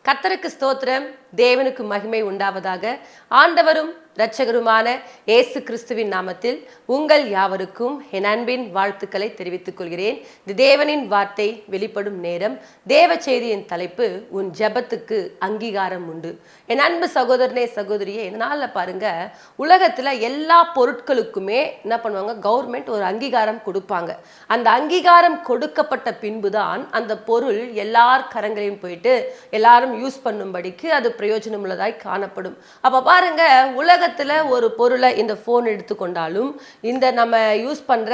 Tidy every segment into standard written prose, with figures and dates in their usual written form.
கர்த்தருக்கு ஸ்தோத்திரம். தேவனுக்கு மகிமை உண்டாவதாக. ஆண்டவரும் இரட்சகருமான இயேசு கிறிஸ்துவின் நாமத்தில் உங்கள் யாவருக்கும் என் அன்பின் வாழ்த்துக்களை தெரிவித்துக் கொள்கிறேன். இது தேவனின் வார்த்தை வெளிப்படும் நேரம். தேவ செய்தியின் தலைப்பு, உன் ஜெபத்துக்கு அங்கீகாரம் உண்டு. என் அன்பு சகோதரனே சகோதரியே, இதனால பாருங்க, உலகத்துல எல்லா பொருட்களுக்குமே என்ன பண்ணுவாங்க, கவர்மெண்ட் ஒரு அங்கீகாரம் கொடுப்பாங்க. அந்த அங்கீகாரம் கொடுக்கப்பட்ட பின்புதான் அந்த பொருள் எல்லார் கரங்களையும் போயிட்டு எல்லாரும் யூஸ் பண்ணும்படிக்கு அது பிரயோஜனம் உள்ளதாய் காணப்படும். அப்ப பாருங்க, உலகத்துல ஒரு பொருளை, இந்த போன் எடுத்துக்கொண்டாலும், இந்த நம்ம யூஸ் பண்ற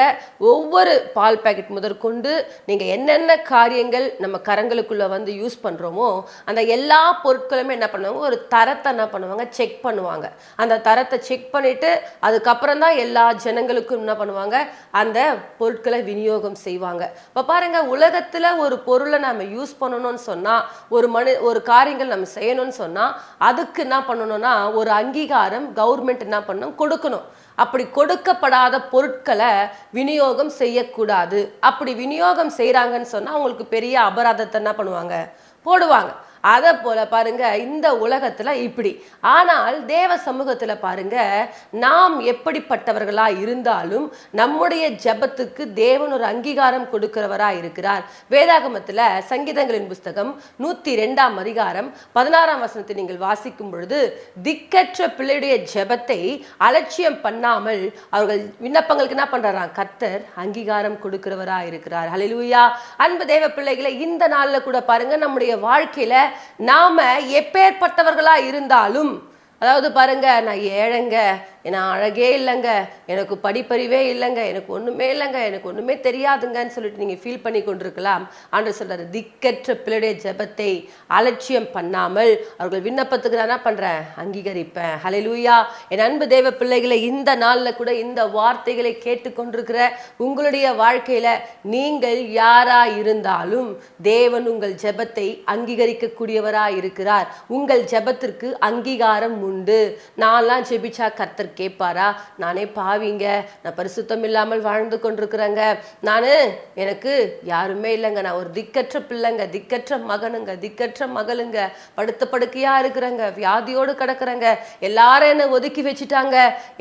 ஒவ்வொரு பால் பாக்கெட் முதற்கொண்டு நீங்க என்னென்ன காரியங்கள் நம்ம கரங்களுக்குள்ள வந்து யூஸ் பண்றோமோ அந்த எல்லா பொருட்களுமே என்ன பண்ணுவாங்க, ஒரு தரத்தை என்ன பண்ணுவாங்க, செக் பண்ணுவாங்க. அந்த தரத்தை செக் பண்ணிட்டு அதுக்கப்புறம் தான் எல்லா ஜனங்களுக்கும் என்ன பண்ணுவாங்க, அந்த பொருட்களை விநியோகம் செய்வாங்க. இப்ப பாருங்க, உலகத்துல ஒரு பொருளை நம்ம யூஸ் பண்ணணும்னு சொன்னா, ஒரு காரியங்கள் நம்ம செய்யணும்னு சொன்னா அதுக்கு என்ன பண்ணணும்னா ஒரு அங்கீகாரம் கவர்மெண்ட் என்ன பண்ணணும், கொடுக்கணும். அப்படி கொடுக்கப்படாத பொருட்களை விநியோகம் செய்யக்கூடாது. அப்படி விநியோகம் செய்யறாங்கன்னு சொன்னா அவங்களுக்கு பெரிய அபராதத்தை என்ன பண்ணுவாங்க, போடுவாங்க. அதை போல பாருங்க, இந்த உலகத்துல இப்படி. ஆனால் தேவ சமூகத்துல பாருங்க, நாம் எப்படிப்பட்டவர்களா இருந்தாலும் நம்முடைய ஜெபத்துக்கு தேவன் ஒரு அங்கீகாரம் கொடுக்கிறவரா இருக்கிறார். வேதாகமத்துல சங்கீதங்களின் புஸ்தகம் 102ஆம் அதிகாரம் 16ஆம் வசனத்தை நீங்கள் வாசிக்கும் பொழுது, திக்கற்ற பிள்ளையுடைய ஜெபத்தை அலட்சியம் பண்ணாமல் அவர்கள் விண்ணப்பங்களுக்கு என்ன பண்றாராம், கர்த்தர் அங்கீகாரம் கொடுக்கிறவரா இருக்கிறார். ஹல்லேலூயா. அன்பு தேவ பிள்ளைகளை, இந்த நாள்ல கூட பாருங்க, நம்முடைய வாழ்க்கையில நாம எப்பேற்பட்டவர்களா இருந்தாலும், அதாவது பாருங்க, நான் ஏழைங்க, நான் அழகே இல்லைங்க, எனக்கு படிப்பறிவே இல்லைங்க, எனக்கு ஒண்ணுமே இல்லைங்க, எனக்கு ஒண்ணுமே தெரியாதுங்கன்னு சொல்லிட்டு நீங்க ஃபீல் பண்ணி கொண்டிருக்கலாம். ஆண்டவர் சொல்றாரு, திக்கற்ற பிள்ளையுடைய ஜெபத்தை அலட்சியம் பண்ணாமல் அவர்கள் விண்ணப்பத்துக்கு நான் என்ன பண்றேன், அங்கீகரிப்பேன். ஹல்லேலூயா. என் அன்பு தேவ பிள்ளைகளை, இந்த நாள்ல கூட இந்த வார்த்தைகளை கேட்டுக்கொண்டிருக்கிற உங்களுடைய வாழ்க்கையில நீங்கள் யாரா இருந்தாலும் தேவன் உங்கள் ஜெபத்தை அங்கீகரிக்க கூடியவரா இருக்கிறார். உங்கள் ஜெபத்திற்கு அங்கீகாரம் உண்டு. நான்லாம் ஜெபிச்சா கர்த்தர் கேட்பாரா? நானே பாவிங்க, நான் பரிசுத்தம் இல்லாமல் வாழ்ந்து கொண்டிருக்கிறேங்க, எனக்கு யாருமே இல்லைங்க, நான் ஒரு திக்கற்ற பிள்ளைங்க, திக்கற்ற மகனுங்க, திக்கற்ற மகளுங்க, படுத்த படுக்கையா இருக்கிறேங்க, வியாதியோடு கிடக்குறேங்க, எல்லாரும் என்னை ஒதுக்கி வச்சுட்டாங்க,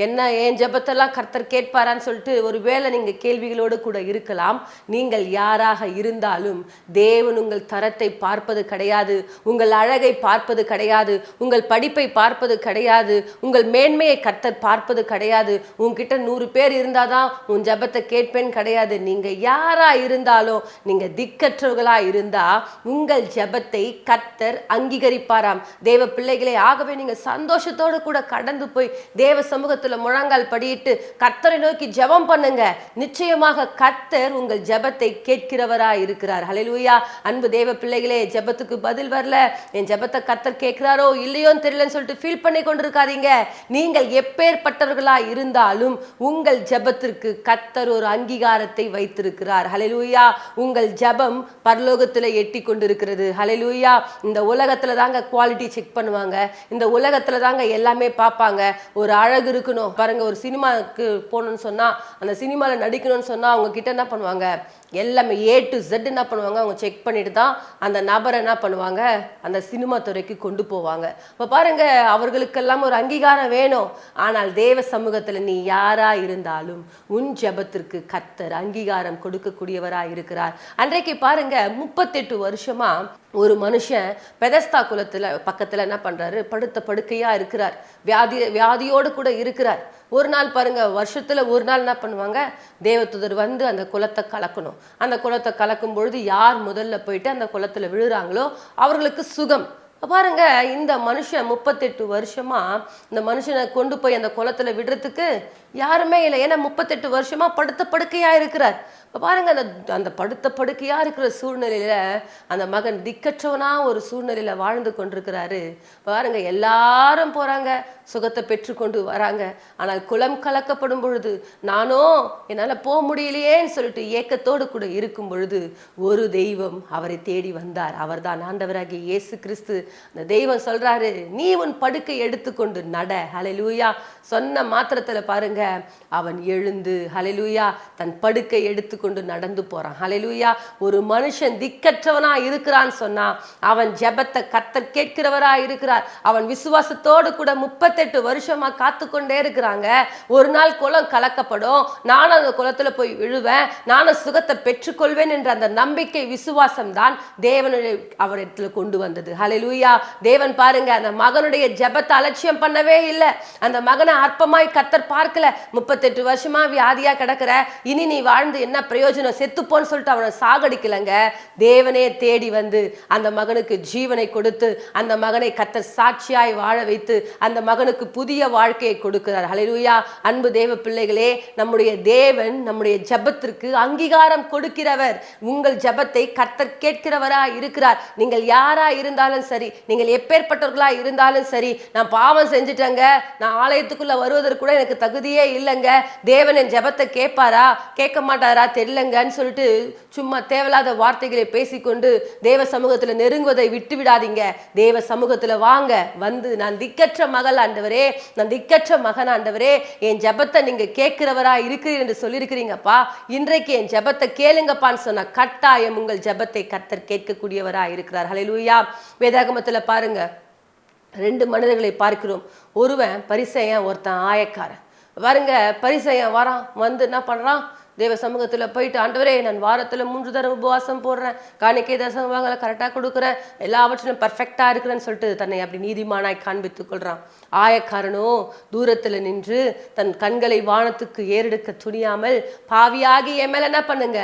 என்ன என் ஜெபத்தெல்லாம் கர்த்தர் கேட்பாரான்னு சொல்லிட்டு ஒருவேளை நீங்க கேள்விகளோடு கூட இருக்கலாம். நீங்கள் யாராக இருந்தாலும் தேவன் உங்கள் தரத்தை பார்ப்பது கிடையாது, உங்கள் அழகை பார்ப்பது கிடையாது, உங்கள் படிப்பை பார்ப்பது கிடையாது, உங்கள் மேன்மையை கர்த்தர் பார்ப்பது கிடையாது. உன்கிட்ட 100 பேர் இருந்தாதான் உன் ஜெபத்தை கேட்பேன் கிடையாது. நீங்க யாரா இருந்தாலும், நீங்க திக்கற்றவர்களா இருந்தா உங்கள் ஜெபத்தை கர்த்தர் அங்கீகரிப்பாராம். தேவ பிள்ளைகளே, ஆகவே நீங்க சந்தோஷத்தோடு கூட கடந்து போய் தேவ சமூகத்துல முழங்கால் படியிட்டு கர்த்தரை நோக்கி ஜெபம் பண்ணுங்க. நிச்சயமாக கர்த்தர் உங்கள் ஜெபத்தை கேட்கிறவரா இருக்கிறார். ஹல்லேலூயா. அன்பு தேவ பிள்ளைகளே, ஜெபத்துக்கு பதில் வரல, என் ஜெபத்தை கர்த்தர் கேட்கிறாரோ இல்லையோன்னு தெரியலன்னு சொல்லிட்டு ஃபீல் பண்ணி கொண்டிருக்காதீங்க. நீங்கள் எப்பேற்பட்டவர்களா இருந்தாலும் உங்கள் ஜெபத்திற்கு கர்த்தர் ஒரு அங்கீகாரத்தை வைத்திருக்கிறார். ஹல்லேலூயா. உங்கள் ஜெபம் பரலோகத்துல எட்டி கொண்டிருக்கிறது. ஹல்லேலூயா. இந்த உலகத்துல தாங்க குவாலிட்டி செக் பண்ணுவாங்க, இந்த உலகத்துல தாங்க எல்லாமே பார்ப்பாங்க. ஒரு அழகு இருக்கணும் பாருங்க, ஒரு சினிமாவுக்கு போகணும்னு சொன்னா, அந்த சினிமாவில் நடிக்கணும்னு சொன்னா அவங்க கிட்ட என்ன பண்ணுவாங்க, எல்லாமே A to Z என்ன பண்ணுவாங்க, அவங்க செக் பண்ணிட்டு தான் அந்த நபரை என்ன பண்ணுவாங்க, அந்த சினிமா துறைக்கு கொண்டு போவாங்க. இப்போ பாருங்க, அவர்களுக்கெல்லாம் ஒரு அங்கீகாரம் வேணும். ஆனால் தேவ சமூகத்தில் நீ யாரா இருந்தாலும் உன் ஜெபத்திற்கு கர்த்தர் அங்கீகாரம் கொடுக்கக்கூடியவரா இருக்கிறார். அன்றைக்கு பாருங்க, 38 வருஷமா ஒரு மனுஷன் பெதஸ்தா குலத்துல பக்கத்துல என்ன பண்றாரு, படுத்த படுக்கையா இருக்கிறார், வியாதியோடு கூட இருக்கிறார். ஒரு நாள் பாருங்க, வருஷத்துல ஒரு நாள் என்ன பண்ணுவாங்க, தேவதூதர் வந்து அந்த குலத்தை கலக்கணும். அந்த குலத்தை கலக்கும் பொழுது யார் முதல்ல போயிட்டு அந்த குலத்துல விழுறாங்களோ அவர்களுக்கு சுகம். பாருங்க, இந்த மனுஷன் 38 வருஷமா இந்த மனுஷனை கொண்டு போய் அந்த குளத்துல விடுறதுக்கு யாருமே இல்லை. ஏன்னா 38 வருஷமா படுத்த படுக்கையா இருக்கிறார். இப்போ பாருங்க, அந்த படுத்த படுக்கையா இருக்கிற சூழ்நிலையில அந்த மகன் திக்கற்றவனா ஒரு சூழ்நிலையில வாழ்ந்து கொண்டிருக்கிறாரு. பாருங்க, எல்லாரும் போறாங்க, சுகத்தை பெற்றுக்கொண்டு வராங்க. ஆனால் குலம் கலக்கப்படும் பொழுது நானோ என்னால போக முடியலையேன்னு சொல்லிட்டு ஏக்கத்தோடு கூட இருக்கும் பொழுது ஒரு தெய்வம் அவரை தேடி வந்தார். அவர் தான் ஆண்டவராகிய இயேசு கிறிஸ்து. அந்த தெய்வம் சொல்றாரு, நீ உன் படுக்கை எடுத்துக்கொண்டு நட. ஹல்லேலூயா. சொன்ன மாத்திரத்துல பாருங்க, பாருங்க, அவன் எழுந்து ஹல்லேலூயா தன் படுக்கை எடுத்துக்கொண்டு நடந்து போறான். ஹல்லேலூயா. ஒரு மனுஷன் திக்கற்றவனா இருக்கிறான்னு சொன்னா அவன் ஜெபத்தை கர்த்தர் கேட்கிறவரா இருக்கிறார். அவன் விசுவாசத்தோடு கூட 38 வருஷமா காத்து கொண்டே இருக்கிறாங்க. ஒரு நாள் குளம் கலக்கப்படும், நானும் அந்த குளத்துல போய் விழுவேன், நானும் சுகத்தை பெற்றுக்கொள்வேன் என்ற அந்த நம்பிக்கை விசுவாசம் தான் தேவனுடைய அவரிடத்துல கொண்டு வந்தது. ஹல்லேலூயா. தேவன் பாருங்க அந்த மகனுடைய ஜெபத்தை அலட்சியம் பண்ணவே இல்லை. அந்த மகனை அற்பமாய் கர்த்தர் பார்க்கல. 38 வருஷமா வியாதியா கிடக்கிற, இனி நீ வாழ்ந்து என்ன பிரயோஜனம், செத்துப்போன்னு சொல்லிட்டு அவனை சாகடிக்கலங்க. தேவனே தேடி வந்து அந்த மகனுக்கு ஜீவனை கொடுத்து அந்த மகனை கர்த்தர் சாட்சியாய் வாழ வைத்து அந்த மகனுக்கு புதிய வாழ்க்கையை கொடுக்கிறார். ஹல்லேலூயா. அன்பு தேவ பிள்ளைகளே, நம்முடைய தேவன் நம்முடைய ஜெபத்திற்கு அங்கீகாரம் கொடுக்கிறவர். உங்கள் ஜெபத்தை கர்த்தர் கேட்கிறவரா இருக்கிறார். நீங்கள் யாரா இருந்தாலும் சரி, நீங்கள் எப்பேற்பட்டவர்களா இருந்தாலும் சரி, நான் பாவம் செஞ்சுட்டேங்க, நான் ஆலயத்துக்குள்ள வருவதற்கு கூட எனக்கு தகுதியே இல்லைங்க, தேவன் என் ஜெபத்தை கேட்பாரா கேட்க மாட்டாரா தெரியலங்கன்னு சொல்லிட்டு சும்மா தேவையில்லாத வார்த்தைகளை பேசிக்கொண்டு தேவ சமூகத்துல நெருங்குவதை விட்டு விடாதீங்க. தேவ சமூகத்துல வாங்க, வந்து நான் திக்கற்ற மகள் ஆண்டவரே, நான் திக்கற்ற மகன் ஆண்டவரே, என் ஜெபத்தை நீங்க கேட்கிறவரா இருக்கிறீர் என்று சொல்லியிருக்கிறீங்கப்பா, இன்றைக்கு என் ஜெபத்தை கேளுங்கப்பான்னு சொன்ன கட்டாயம் உங்கள் ஜெபத்தை கர்த்தர் கேட்கக்கூடியவரா இருக்கிறார். ஹல்லேலூயா. வேதாகமத்துல பாருங்க, 2 மனிதர்களை பார்க்கிறோம். ஒருவன் பரிசேயன், ஒருத்தன் ஆயக்காரன். பாருங்க, பரிசேயன் வரான், வந்து என்ன பண்றான், தேவ சமூகத்துல போயிட்டு, ஆண்டவரே நான் வாரத்துல 3 தடவை உபவாசம் போடுறேன், காணிக்கை தசமங்களை கரெக்டா கொடுக்குறேன், எல்லாவற்றிலும் பர்ஃபெக்டா இருக்கிறேன்னு சொல்லிட்டு தன்னை அப்படி நீதிமானாய் காண்பித்துக் கொள்றான். ஆயக்காரனோ தூரத்துல நின்று தன் கண்களை வானத்துக்கு ஏறெடுக்க துணியாமல், பாவியாகி என் மேல என்ன பண்ணுங்க,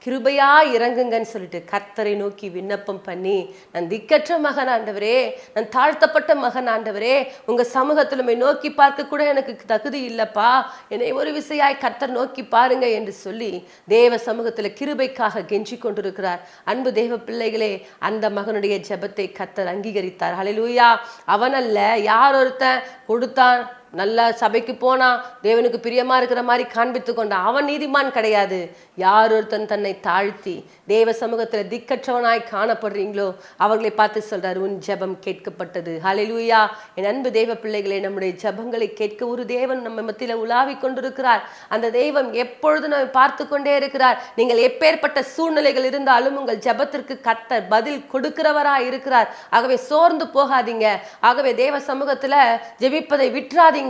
கிருபையா இறங்குங்கன்னு சொல்லிட்டு கர்த்தரை நோக்கி விண்ணப்பம் பண்ணி, நான் திக்கற்ற மகன் ஆண்டவரே, நான் தாழ்த்தப்பட்ட மகன் ஆண்டவரே, உங்க சமூகத்துல நோக்கி பார்க்க கூட எனக்கு தகுதி இல்லப்பா, என்னை ஒரு விசையாய் கர்த்தர் நோக்கி பாருங்க என்று சொல்லி தேவ சமூகத்துல கிருபைக்காக கெஞ்சி கொண்டிருக்கிறார். அன்பு தேவ பிள்ளைகளே, அந்த மகனுடைய ஜெபத்தை கர்த்தர் அங்கீகரித்தார். ஹல்லேலூயா. அவனல்ல, யார் ஒருத்தன் கொடுத்தான், நல்ல சபைக்கு போனா தேவனுக்கு பிரியமா இருக்கிற மாதிரி காண்பித்து கொண்டான், அவன் நீதிமான் கிடையாது. யார் ஒருத்தன் தன்னை தாழ்த்தி தேவ சமூகத்துல திக்கற்றவனாய் காணப்படுறீங்களோ அவர்களை பார்த்து சொல்றாரு, உன் ஜெபம் கேட்கப்பட்டது. ஹல்லேலூயா. என் அன்பு தேவ பிள்ளைகளே, நம்முடைய ஜெபங்களை கேட்க ஒரு தேவன் நம்ம மத்தியில உலாவி கொண்டிருக்கிறார். அந்த தெய்வம் எப்பொழுது நம்ம பார்த்து கொண்டே இருக்கிறார். நீங்கள் எப்பேற்பட்ட சூழ்நிலைகள் இருந்தாலும் உங்கள் ஜெபத்திற்கு கர்த்தர் பதில் கொடுக்கிறவரா இருக்கிறார். ஆகவே சோர்ந்து போகாதீங்க. ஆகவே தேவ சமூகத்துல ஜெபிப்பதை விட்டுறாதீங்க,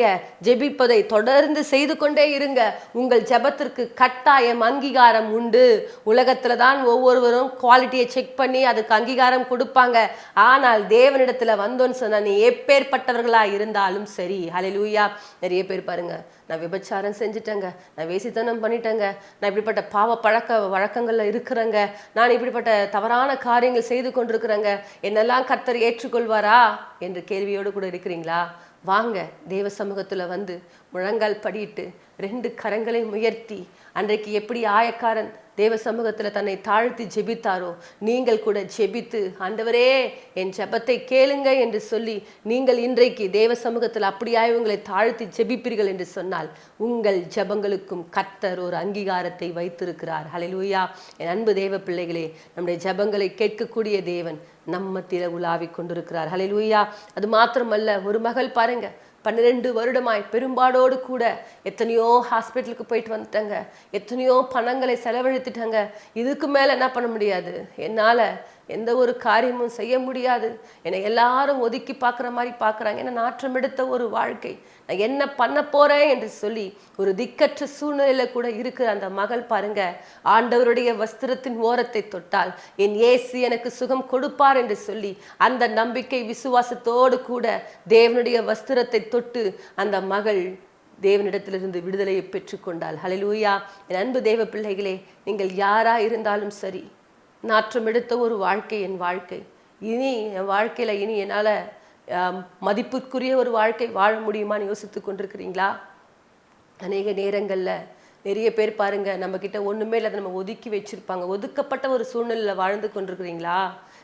ஜெபிப்பதை தொடர்ந்து செய்து கொண்டே இருங்க. உங்கள் ஜெபத்திற்கு கட்டாயம் அங்கீகாரம் உண்டு. உலகத்துல தான் ஒவ்வொருவரும் குவாலிட்டியை செக் பண்ணி அதுக்கு அங்கீகாரம் கொடுப்பாங்க. ஆனால் தேவனிடத்துல வந்தோன்னு சொன்னா நீ எப்பேற்பட்டவர்களா இருந்தாலும் சரி. ஹல்லேலூயா. நிறைய பேர் பாருங்க, நான் விபச்சாரம் செஞ்சுட்டேங்க, நான் வேசித்தனம் பண்ணிட்டேங்க, நான் இப்படிப்பட்ட பாவ வழக்கங்கள்ல இருக்கிறேங்க, நான் இப்படிப்பட்ட தவறான காரியங்கள் செய்து கொண்டிருக்கிறேங்க, என்னெல்லாம் கர்த்தர் ஏற்றுக்கொள்வாரா என்று கேள்வியோடு கூட இருக்கிறீங்களா? வாங்க, தேவ சமூகத்துல வந்து முழங்கால் படியிட்டு 2 கரங்களை உயர்த்தி, அன்றைக்கு எப்படி ஆயக்காரன் தேவ சமூகத்துல தன்னை தாழ்த்தி ஜெபித்தாரோ, நீங்கள் கூட ஜெபித்து, ஆண்டவரே என் ஜெபத்தை கேளுங்க என்று சொல்லி நீங்கள் இன்றைக்கு தேவ சமூகத்தில் அப்படியாய் உங்களை தாழ்த்தி ஜெபிப்பீர்கள் என்று சொன்னால் உங்கள் ஜெபங்களுக்கும் கர்த்தர் ஒரு அங்கீகாரத்தை வைத்திருக்கிறார். ஹல்லேலூயா. என் அன்பு தேவ பிள்ளைகளே, நம்முடைய ஜெபங்களை கேட்கக்கூடிய தேவன் நம்மத்தில உலாவி கொண்டிருக்கிறார். ஹல்லேலூயா. அது மாத்திரமல்ல, ஒரு மகள் பாருங்க, 12 வருடமாய் பெரும்பாடோடு கூட எத்தனையோ ஹாஸ்பிட்டலுக்கு போயிட்டு வந்துட்டாங்க, எத்தனையோ பணங்களை செலவழித்துட்டாங்க. இதுக்கு மேல என்ன பண்ண முடியாது, என்னால எந்த ஒரு காரியமும் செய்ய முடியாது, என்னை எல்லாரும் ஒதுக்கி பார்க்குற மாதிரி பார்க்குறாங்க, ஏன்னா நாற்றம் எடுத்த ஒரு வாழ்க்கை, நான் என்ன பண்ண போறேன் என்று சொல்லி ஒரு திக்கற்ற சூழ்நிலையில கூட இருக்கிற அந்த மகள் பாருங்க, ஆண்டவருடைய வஸ்திரத்தின் ஓரத்தை தொட்டால் என் இயேசு எனக்கு சுகம் கொடுப்பார் என்று சொல்லி அந்த நம்பிக்கை விசுவாசத்தோடு கூட தேவனுடைய வஸ்திரத்தை தொட்டு அந்த மகள் தேவனிடத்திலிருந்து விடுதலையை பெற்றுக்கொண்டாள். ஹல்லேலூயா. என் அன்பு தேவ பிள்ளைகளே, நீங்கள் யாரா இருந்தாலும் சரி, நாற்றம் எடுத்த ஒரு வாழ்க்கை என் வாழ்க்கை, இனி என் வாழ்க்கையில இனி என்னால மதிப்புக்குரிய ஒரு வாழ்க்கை வாழ முடியுமான்னு யோசித்து கொண்டிருக்கிறீங்களா? அநேக நேரங்கள்ல நிறைய பேர் பாருங்க, நம்ம கிட்ட ஒண்ணுமே இல்லாத நம்ம ஒதுக்கி வச்சிருப்பாங்க. ஒதுக்கப்பட்ட ஒரு சூழ்நிலையில வாழ்ந்து கொண்டிருக்கிறீங்களா?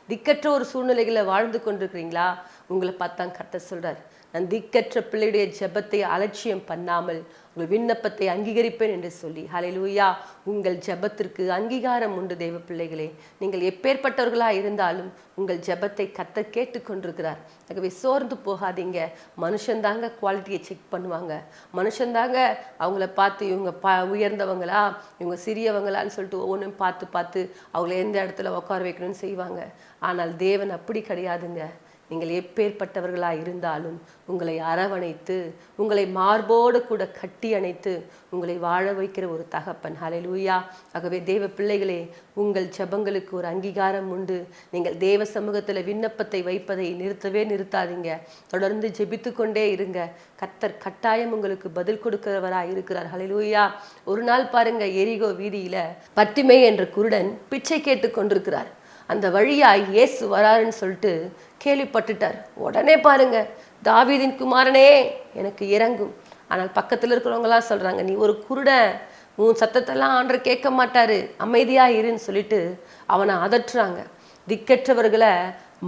திக்கற்ற ஒரு சூழ்நிலைகளை வாழ்ந்து கொண்டிருக்கிறீங்களா? உங்களை பார்த்தான் கர்த்தர் சொல்றார், நான் திக்கற்ற பிள்ளையுடைய ஜெபத்தை அலட்சியம் பண்ணாமல் உங்கள் விண்ணப்பத்தை அங்கீகரிப்பேன் என்று சொல்லி, ஹல்லேலூயா. உங்கள் ஜெபத்திற்கு அங்கீகாரம் உண்டு தேவ பிள்ளைகளே. நீங்கள் எப்பேற்பட்டவர்களாக இருந்தாலும் உங்கள் ஜெபத்தை கர்த்தர் கேட்டுக்கொண்டிருக்கிறார். ஆகவே சோர்ந்து போகாதீங்க. மனுஷன்தாங்க குவாலிட்டியை செக் பண்ணுவாங்க. மனுஷன்தாங்க அவங்கள பார்த்து இவங்க உயர்ந்தவங்களா இவங்க சிறியவங்களான்னு சொல்லிட்டு ஒவ்வொன்றும் பார்த்து பார்த்து அவங்கள எந்த இடத்துல உட்கார வைக்கணும்னு செய்வாங்க. ஆனால் தேவன் அப்படி கிடையாதுங்க. நீங்கள் எப்பேற்பட்டவர்களாக இருந்தாலும் உங்களை அரவணைத்து உங்களை மார்போடு கூட கட்டி அணைத்து உங்களை வாழ வைக்கிற ஒரு தகப்பன். ஹல்லேலூயா. ஆகவே தேவ பிள்ளைகளே, உங்கள் ஜெபங்களுக்கு ஒரு அங்கீகாரம் உண்டு. நீங்கள் தேவ சமூகத்தில் விண்ணப்பத்தை வைப்பதை நிறுத்தாதீங்க. தொடர்ந்து ஜெபித்து கொண்டே இருங்க. கர்த்தர் கட்டாயம் உங்களுக்கு பதில் கொடுக்கிறவராக இருக்கிறார். ஹல்லேலூயா. ஒரு நாள் பாருங்க, எரிகோ வீதியில பத்திமை என்ற குருடன் பிச்சை கேட்டு கொண்டிருக்கிறார். அந்த வழியாய் இயேசு வராருன்னு சொல்லிட்டு கேள்விப்பட்டுட்டார். உடனே பாருங்க, தாவீதின் குமாரனே எனக்கு இறங்கும். ஆனால் பக்கத்தில் இருக்கிறவங்களாம் சொல்றாங்க, நீ ஒரு குருடன், உன் சத்தத்தெல்லாம் ஆண்டவர் கேட்க மாட்டாரு, அமைதியா இருன்னு சொல்லிட்டு அவனை அதட்டுறாங்க. திக்கற்றவர்களை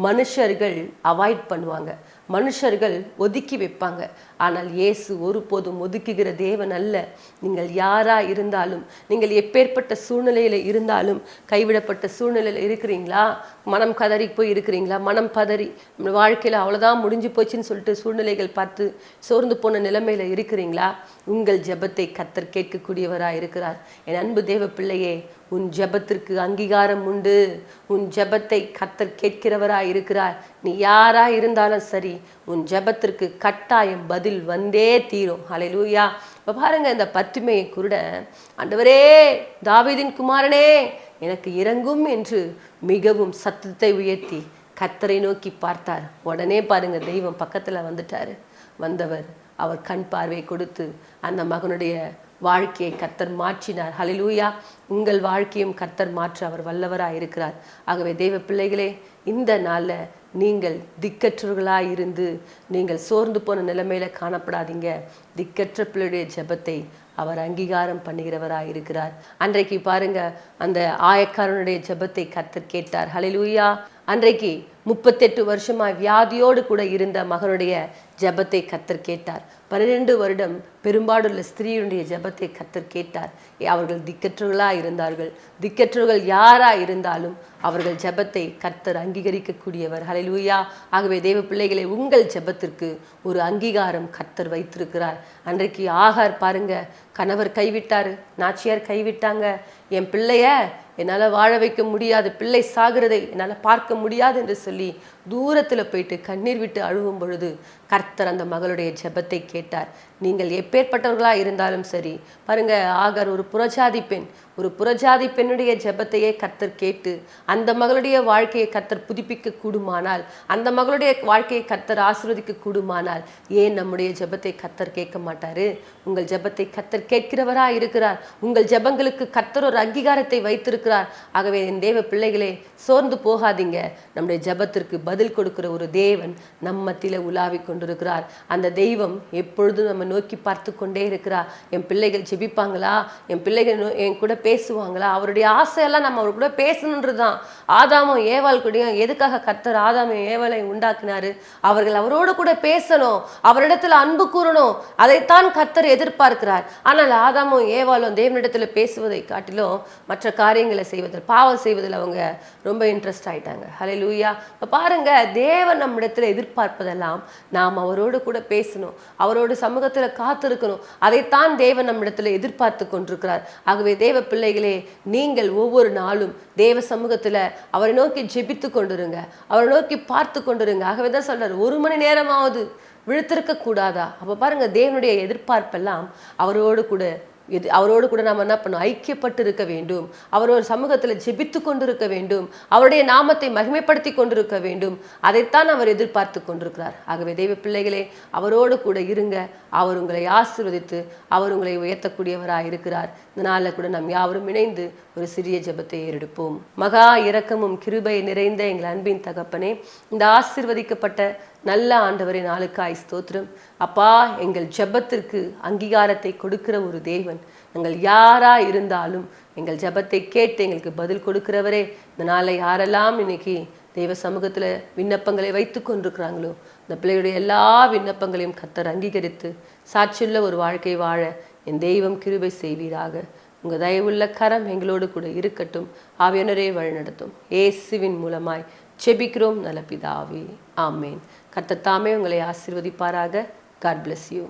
மனுஷர்கள் அவாய்ட் பண்ணுவாங்க, மனுஷர்கள் ஒதுக்கி வைப்பாங்க. ஆனால் இயேசு ஒருபோதும் ஒதுக்குகிற தேவன் அல்ல. நீங்கள் யாரா இருந்தாலும், நீங்கள் எப்பேற்பட்ட சூழ்நிலையில இருந்தாலும், கைவிடப்பட்ட சூழ்நிலையில இருக்கிறீங்களா, மனம் கதறி போய் இருக்கிறீங்களா, மனம் பதறி நம்ம வாழ்க்கையில அவ்வளவுதான் முடிஞ்சு போச்சுன்னு சொல்லிட்டு சூழ்நிலைகள் பார்த்து சோர்ந்து போன நிலைமையில இருக்கிறீங்களா, உங்கள் ஜெபத்தை கர்த்தர் கேட்கக்கூடியவராக இருக்கிறார். என் அன்பு தேவ பிள்ளையே, உன் ஜெபத்திற்கு அங்கீகாரம் உண்டு. உன் ஜெபத்தை கர்த்தர் கேட்கிறவராய் இருக்கிறார். நீ யாரா இருந்தாலும் சரி, உன் ஜெபத்திற்கு கட்டாயம் பதில் வந்தே தீரும். ஹல்லேலூயா. இப்போ பாருங்க, இந்த பத்திமையை குருடன், ஆண்டவரே தாவீதின் குமாரனே எனக்கு இறங்கும் என்று மிகவும் சத்தத்தை உயர்த்தி கர்த்தரை நோக்கி பார்த்தார். உடனே பாருங்க, தெய்வம் பக்கத்துல வந்துட்டாரு. வந்தவர் அவர் கண் பார்வை கொடுத்து அந்த மகனுடைய வாழ்க்கையை கர்த்தர் மாற்றினார். ஹல்லேலூயா. உங்கள் வாழ்க்கையும் கர்த்தர் மாற்ற அவர் வல்லவராக இருக்கிறார். ஆகவே தேவ பிள்ளைகளே, இந்த நாளில் நீங்கள் திக்கற்றவர்களாக இருந்து நீங்கள் சோர்ந்து போன நிலைமையில காணப்படாதீங்க. திக்கற்ற பிள்ளையுடைய ஜெபத்தை அவர் அங்கீகாரம் பண்ணுகிறவராக இருக்கிறார். அன்றைக்கு பாருங்க, அந்த ஆயக்காரனுடைய ஜெபத்தை கர்த்தர் கேட்டார். ஹல்லேலூயா. அன்றைக்கு 38 வருஷமா வியாதியோடு கூட இருந்த மகனுடைய ஜெபத்தை கர்த்தர் கேட்டார். 12 வருடம் பெரும்பாடுள்ள ஸ்திரீயுடைய ஜெபத்தை கர்த்தர் கேட்டார். அவர்கள் திக்கற்றவர்களாக இருந்தார்கள். திக்கற்றவர்கள் யாரா இருந்தாலும் அவர்கள் ஜெபத்தை கர்த்தர் அங்கீகரிக்கக்கூடியவர். ஹல்லேலூயா. ஆகவே தேவ பிள்ளைகளை, உங்கள் ஜெபத்திற்கு ஒரு அங்கீகாரம் கர்த்தர் வைத்திருக்கிறார். அன்றைக்கு ஆகார் பாருங்க, கணவர் கைவிட்டாரு, நாச்சியார் கைவிட்டாங்க. என் பிள்ளைய என்னால் வாழ வைக்க முடியாது, பிள்ளை சாகிறதை என்னால் பார்க்க முடியாது என்று சொல்லி தூரத்தில் போயிட்டு கண்ணீர் விட்டு அழுவும் பொழுது கர்த்தர் அந்த மகளுடைய ஜெபத்தை கேட்டார். நீங்கள் எப்பேற்பட்டவர்களாக இருந்தாலும் சரி, பாருங்க, ஆகார் ஒரு புறஜாதி பெண், ஒரு புறஜாதி பெண்ணுடைய ஜெபத்தையே கர்த்தர் கேட்டு அந்த மகளுடைய வாழ்க்கையை கர்த்தர் புதுப்பிக்க கூடுமானால், அந்த மகளுடைய வாழ்க்கையை கர்த்தர் ஆசீர்வதிக்க கூடுமானால், ஏன் நம்முடைய ஜெபத்தை கர்த்தர் கேட்க மாட்டாரு? உங்கள் ஜெபத்தை கர்த்தர் கேட்கிறவராக இருக்கிறார். உங்கள் ஜெபங்களுக்கு கர்த்தர் ஒரு அங்கீகாரத்தை வைத்திருக்கிறார். ஆகவே என் தேவ பிள்ளைகளே, சோர்ந்து போகாதீங்க. நம்முடைய ஜெபத்திற்கு பதில் கொடுக்கிற ஒரு தேவன் நம்ம மத்தியில உலாவி கொண்டிருக்கிறார். அந்த தெய்வம் எப்பொழுதும் நம்ம நோக்கி பார்த்து கொண்டே இருக்கிறார். என் பிள்ளைகள் ஜெபிப்பாங்களா, என் பிள்ளைகள் என் கூட பேசுவாங்களா? அவருடைய ஆசையெல்லாம் நம்ம அவர் கூட பேசணுன்றதுதான். ஆதாமும் ஏவாள் கூடயும் எதுக்காக கர்த்தர் ஆதாமும் ஏவாளை உண்டாக்குனாரு? அவர்கள் அவரோடு கூட பேசணும், அவரிடத்துல அன்பு கூறணும். அதைத்தான் கர்த்தர் எதிர்பார்க்கிறார். ஆனால் ஆதாமும் ஏவாளும் தேவனிடத்துல பேசுவதை காட்டிலும் மற்ற காரியங்களை செய்வதில், பாவம் செய்வதில் அவங்க ரொம்ப இன்ட்ரெஸ்ட் ஆயிட்டாங்க. ஹல்லேலூயா. பாருங்க, தேவன் நம்மிடத்துல எதிர்பார்ப்பதெல்லாம் நாம் அவரோடு கூட பேசணும், அவரோட சமூகத்துல காத்திருக்கணும். அதைத்தான் தேவன் நம்மிடத்துல எதிர்பார்த்து கொண்டிருக்கிறார். ஆகவே தேவ பிள்ளைகளே, நீங்கள் ஒவ்வொரு நாளும் தேவ சமூகத்துல அவரை நோக்கி ஜெபித்து கொண்டிருங்க, அவரை நோக்கி பார்த்து கொண்டிருங்க. ஆகவேதான் சொல்றாரு, 1 மணி நேரமாவது விழுத்திருக்க கூடாதா? அப்ப பாருங்க, தேவனுடைய எதிர்பார்ப்பெல்லாம் அவரோடு கூட நாம் என்ன பண்ணணும்? ஐக்கியப்பட்டு இருக்க வேண்டும். அவரோட சமூகத்தில் ஜெபித்து கொண்டிருக்க வேண்டும். அவருடைய நாமத்தை மகிமைப்படுத்தி கொண்டிருக்க வேண்டும். அதைத்தான் அவர் எதிர்பார்த்து கொண்டிருக்கிறார். ஆகவே தெய்வ பிள்ளைகளே, அவரோடு கூட இருங்க. அவர் உங்களை ஆசீர்வதித்து அவர் உங்களை உயர்த்தக்கூடியவராக இருக்கிறார். இந்த நாளில் கூட நாம் யாவரும் இணைந்து ஒரு சிறிய ஜெபத்தை ஏறெடுப்போம். மகா இரக்கமும் கிருபை நிறைந்த எங்கள் அன்பின் தகப்பனே, இந்த ஆசீர்வதிக்கப்பட்ட நல்ல ஆண்டவரின் நாளுக்காய் ஸ்தோத்திரம். அப்பா, எங்கள் ஜெபத்திற்கு அங்கீகாரத்தை கொடுக்கிற ஒரு தேவன், நாங்கள் யாரா இருந்தாலும் எங்கள் ஜெபத்தை கேட்டு எங்களுக்கு பதில் கொடுக்கிறவரே, இந்த நாளை யாரெல்லாம் இன்னைக்கு தெய்வ சமூகத்துல விண்ணப்பங்களை வைத்து கொண்டிருக்கிறாங்களோ இந்த பிள்ளையுடைய எல்லா விண்ணப்பங்களையும் கர்த்தர் அங்கீகரித்து சாட்சியுள்ள ஒரு வாழ்க்கை வாழ என் தெய்வம் கிருபை செய்வீராக. உங்கள் தயவுள்ள கரம் எங்களோடு கூட இருக்கட்டும். ஆவியானவரே வழிநடத்தும். இயேசுவின் மூலமாய் ஜெபிக்கிறோம் நல்ல பிதாவே, ஆமேன். கர்த்தர் தாமே உங்களை ஆசீர்வதிப்பாராக. God bless you.